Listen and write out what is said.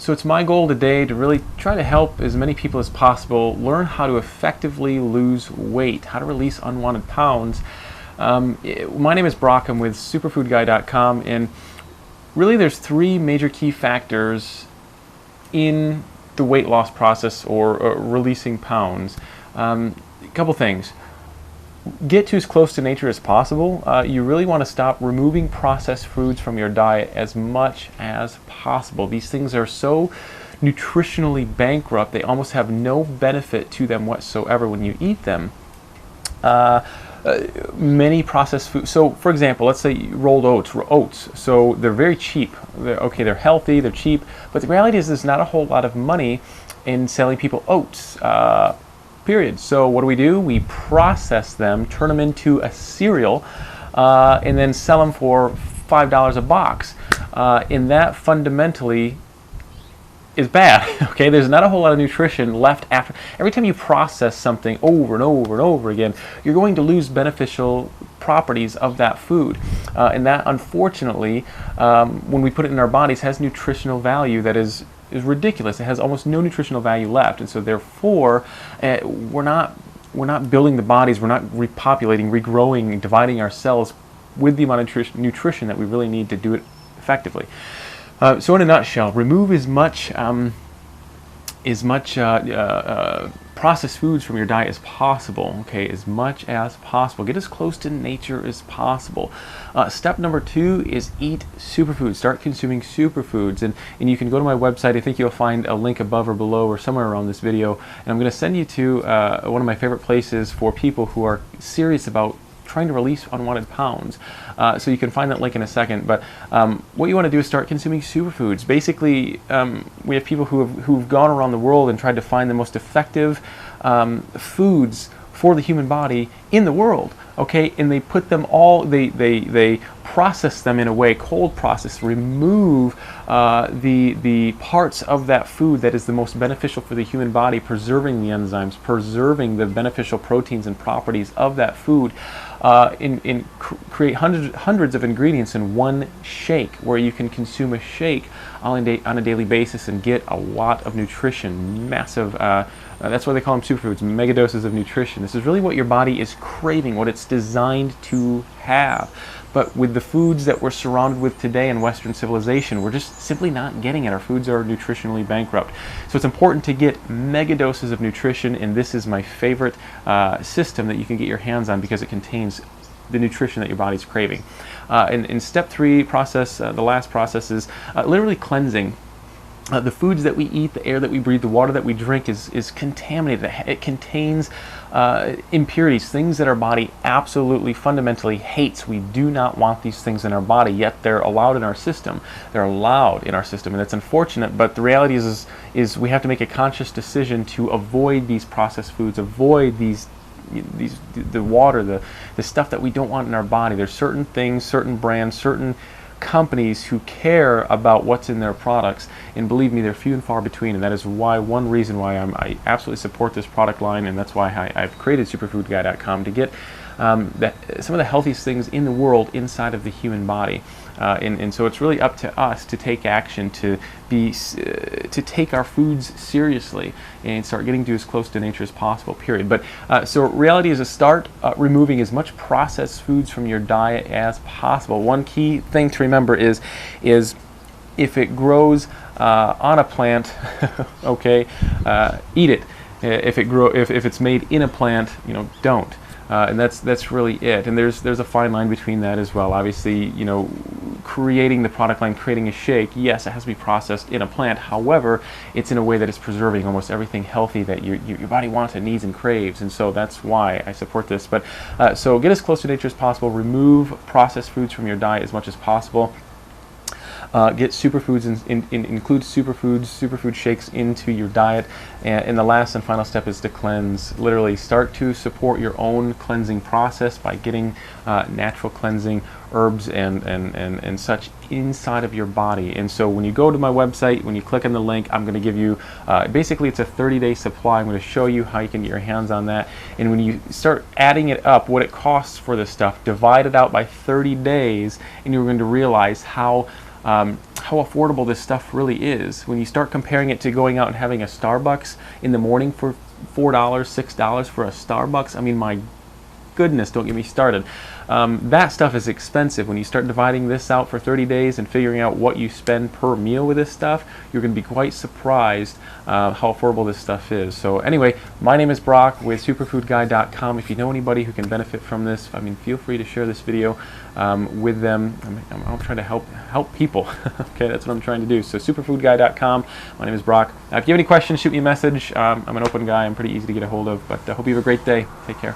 So it's my goal today to really try to help as many people as possible learn how to effectively lose weight, how to release unwanted pounds. My name is Brock. I'm with SuperfoodGuy.com, and really there's three major key factors in the weight loss process or releasing pounds. A couple things. Get to as close to nature as possible. You really want to stop removing processed foods from your diet as much as possible. These things are so nutritionally bankrupt, they almost have no benefit to them whatsoever when you eat them. Many processed foods, so for example, let's say rolled oats, so they're very cheap. They're healthy, they're cheap, but the reality is there's not a whole lot of money in selling people oats. Period. So what do? We process them, turn them into a cereal, and then sell them for $5 a box. And that fundamentally is bad. Okay, there's not a whole lot of nutrition left after. Every time you process something over and over and over again, you're going to lose beneficial properties of that food. And that, unfortunately, when we put it in our bodies, has nutritional value that is ridiculous. It has almost no nutritional value left, and so therefore we're not building the bodies, we're not repopulating, regrowing, dividing our cells with the amount of nutrition that we really need to do it effectively. So in a nutshell, remove as much processed foods from your diet as possible. Okay, as much as possible. Get as close to nature as possible. Step number 2 is eat superfoods. Start consuming superfoods, and you can go to my website. I think you'll find a link above or below or somewhere around this video, and I'm going to send you to one of my favorite places for people who are serious about trying to release unwanted pounds. So you can find that link in a second, but what you want to do is start consuming superfoods. Basically, we have people who've gone around the world and tried to find the most effective foods for the human body in the world, okay, and they put them all, they process them in a way, cold process, remove the parts of that food that is the most beneficial for the human body, preserving the enzymes, preserving the beneficial proteins and properties of that food, create hundreds of ingredients in one shake, where you can consume a shake on a daily basis and get a lot of nutrition, massive. That's why they call them superfoods, mega doses of nutrition. This is really what your body is craving, what it's designed to have. But with the foods that we're surrounded with today in Western civilization, we're just simply not getting it. Our foods are nutritionally bankrupt. So it's important to get mega doses of nutrition, and this is my favorite system that you can get your hands on because it contains the nutrition that your body's craving. In step 3 process, the last process is literally cleansing. The foods that we eat, the air that we breathe, the water that we drink is contaminated. It contains impurities, things that our body absolutely fundamentally hates. We do not want these things in our body, yet they're allowed in our system. They're allowed in our system, and it's unfortunate, but the reality is we have to make a conscious decision to avoid these processed foods, avoid the water, the stuff that we don't want in our body. There's certain things, certain brands, certain companies who care about what's in their products, and believe me, they're few and far between, and that is one reason why I absolutely support this product line, and that's why I've created SuperfoodGuy.com, to get some of the healthiest things in the world inside of the human body. And so it's really up to us to take action, to take our foods seriously and start getting to as close to nature as possible, period. But so reality is to start removing as much processed foods from your diet as possible. One key thing to remember is if it grows on a plant, okay, eat it. If it's made in a plant, don't. And that's really it. And there's a fine line between that as well. Obviously, creating the product line, creating a shake, yes, it has to be processed in a plant. However, it's in a way that is preserving almost everything healthy that your body wants and needs and craves. And so that's why I support this. But so get as close to nature as possible. Remove processed foods from your diet as much as possible. Get superfoods and include superfood shakes into your diet. And the last and final step is to cleanse. Literally start to support your own cleansing process by getting natural cleansing herbs and such inside of your body. And so when you go to my website, when you click on the link, I'm going to give you basically it's a 30-day supply. I'm going to show you how you can get your hands on that. And when you start adding it up, what it costs for this stuff, divide it out by 30 days, and you're going to realize how how affordable this stuff really is. When you start comparing it to going out and having a Starbucks in the morning for $4, $6 for a Starbucks, I mean, my goodness, don't get me started. That stuff is expensive. When you start dividing this out for 30 days and figuring out what you spend per meal with this stuff, you're going to be quite surprised how affordable this stuff is. So anyway, my name is Brock with SuperfoodGuy.com. If you know anybody who can benefit from this, I mean, feel free to share this video with them. I'm trying to help people. Okay, that's what I'm trying to do. So SuperfoodGuy.com. My name is Brock. If you have any questions, shoot me a message. I'm an open guy. I'm pretty easy to get a hold of. But I hope you have a great day. Take care.